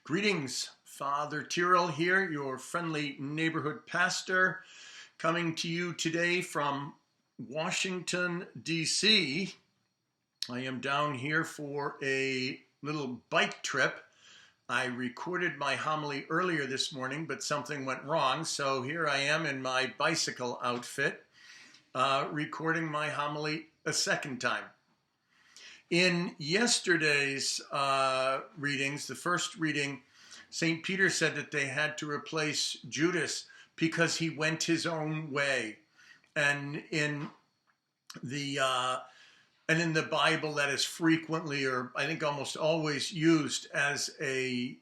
Greetings, Father Tyrrell here, your friendly neighborhood pastor, coming to you today from Washington, D.C. I am down here for a little bike trip. I recorded my homily earlier this morning, but something went wrong, so here I am in my bicycle outfit, recording my homily a second time. In yesterday's readings, the first reading, St. Peter said that they had to replace Judas because he went his own way. And in the Bible, that is frequently, or I think almost always, used as a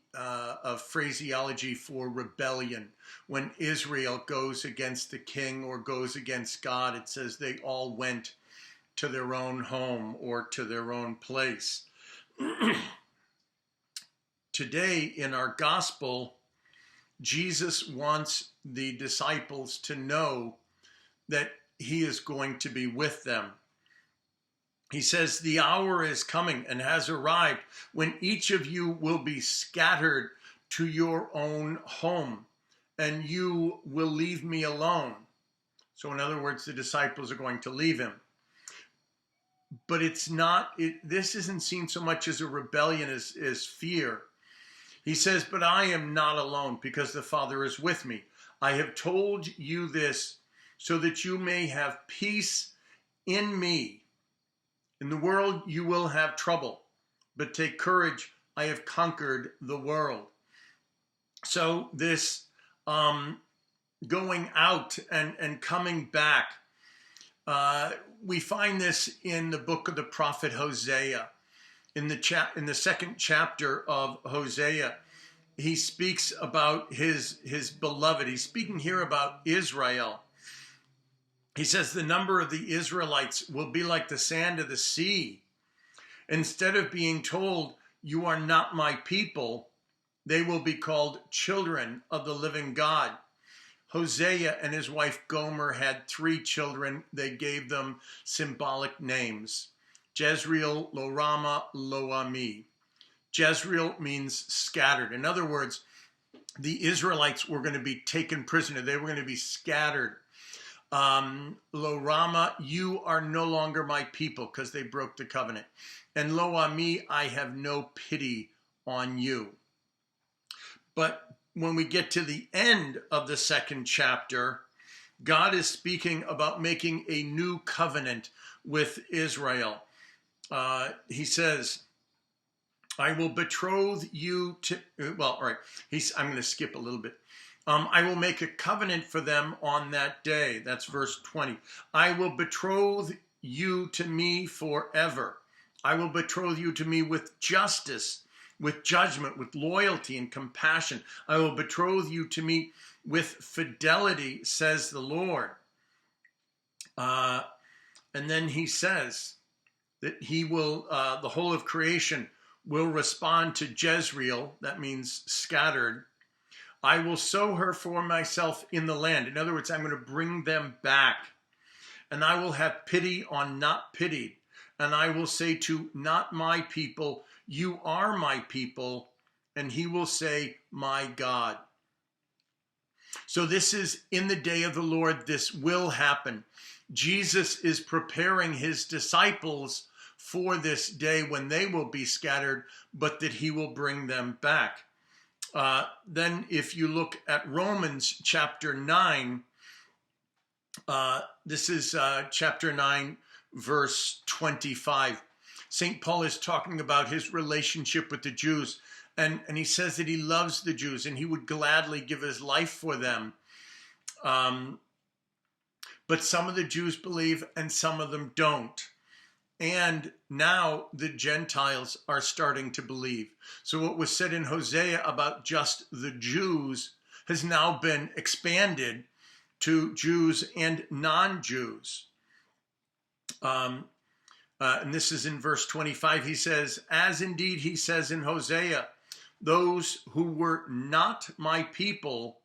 phraseology for rebellion. When Israel goes against the king or goes against God, it says they all went to their own home or to their own place. Today in our gospel, Jesus wants the disciples to know that he is going to be with them. He says, the hour is coming and has arrived when each of you will be scattered to your own home, and you will leave me alone. So in other words, the disciples are going to leave him. But this isn't seen so much as a rebellion as fear. He says, but I am not alone because the Father is with me. I have told you this so that you may have peace in me. In the world you will have trouble, but take courage. I have conquered the world. So this going out and coming back, we find this in the book of the prophet Hosea. In the second chapter of Hosea, he speaks about his beloved. He's speaking here about Israel. He says the number of the Israelites will be like the sand of the sea. Instead of being told, you are not my people, they will be called children of the living God. Hosea and his wife Gomer had 3 children. They gave them symbolic names: Jezreel, Lo-Rama, Lo-Ami. Jezreel means scattered. In other words, the Israelites were going to be taken prisoner. They were going to be scattered. Lo-Rama, you are no longer my people because they broke the covenant. And Lo-Ami, I have no pity on you. But when we get to the end of the second chapter, God is speaking about making a new covenant with Israel. He says, I will betroth you to, I'm going to skip a little bit. I will make a covenant for them on that day. That's verse 20. I will betroth you to me forever. I will betroth you to me with justice, with judgment, with loyalty and compassion. I will betroth you to me with fidelity, says the Lord. And then he says that he will, the whole of creation will respond to Jezreel. That means scattered. I will sow her for myself in the land. In other words, I'm going to bring them back. And I will have pity on not pitied. And I will say to not my people, you are my people. And he will say, my God. So this is in the day of the Lord. This will happen. Jesus is preparing his disciples for this day when they will be scattered, but that he will bring them back. Then if you look at Romans chapter 9, this is chapter 9, verse 25. St. Paul is talking about his relationship with the Jews, and he says that he loves the Jews and he would gladly give his life for them. But some of the Jews believe and some of them don't. And now the Gentiles are starting to believe. So what was said in Hosea about just the Jews has now been expanded to Jews and non-Jews. And this is in verse 25. He says, as indeed he says in Hosea, those who were not my people,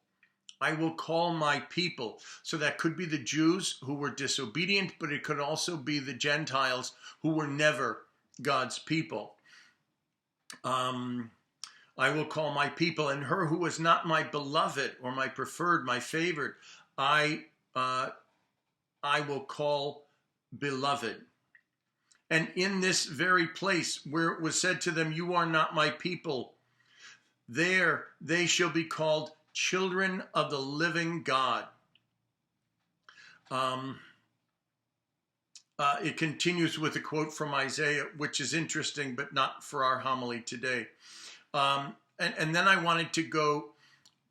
I will call my people. So that could be the Jews who were disobedient, but it could also be the Gentiles who were never God's people. I will call my people, and her who was not my beloved or my preferred, my favored, I will call beloved. And in this very place where it was said to them, you are not my people, there they shall be called children of the living God. It continues with a quote from Isaiah, which is interesting, but not for our homily today. And then I wanted to go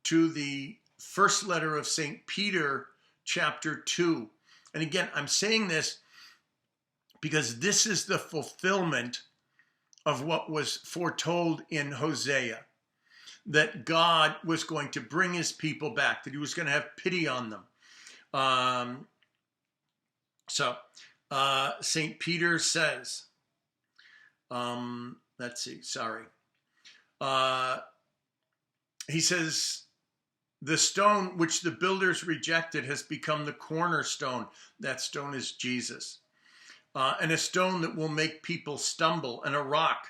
to the first letter of St. Peter, chapter 2. And again, I'm saying this because this is the fulfillment of what was foretold in Hosea, that God was going to bring his people back, that he was going to have pity on them. St. Peter says, he says, the stone which the builders rejected has become the cornerstone. That stone is Jesus. And a stone that will make people stumble, and a rock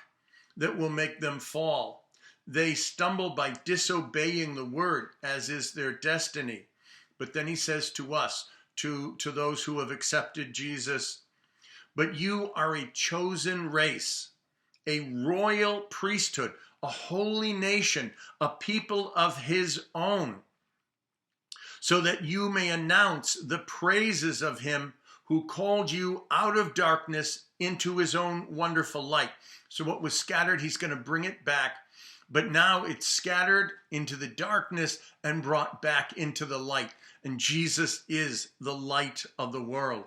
that will make them fall. They stumble by disobeying the word, as is their destiny. But then he says to us, to those who have accepted Jesus, but you are a chosen race, a royal priesthood, a holy nation, a people of his own, so that you may announce the praises of him who called you out of darkness into his own wonderful light. So what was scattered, he's going to bring it back, but now it's scattered into the darkness and brought back into the light. And Jesus is the light of the world.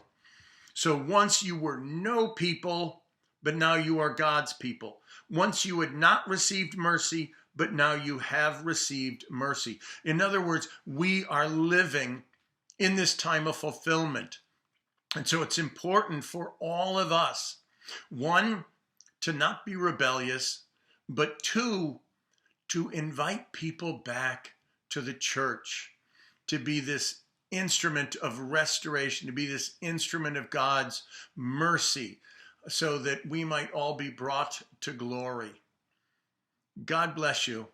So once you were no people, but now you are God's people. Once you had not received mercy, but now you have received mercy. In other words, we are living in this time of fulfillment. And so it's important for all of us, one, to not be rebellious, but two, to invite people back to the church, to be this instrument of restoration, to be this instrument of God's mercy, so that we might all be brought to glory. God bless you.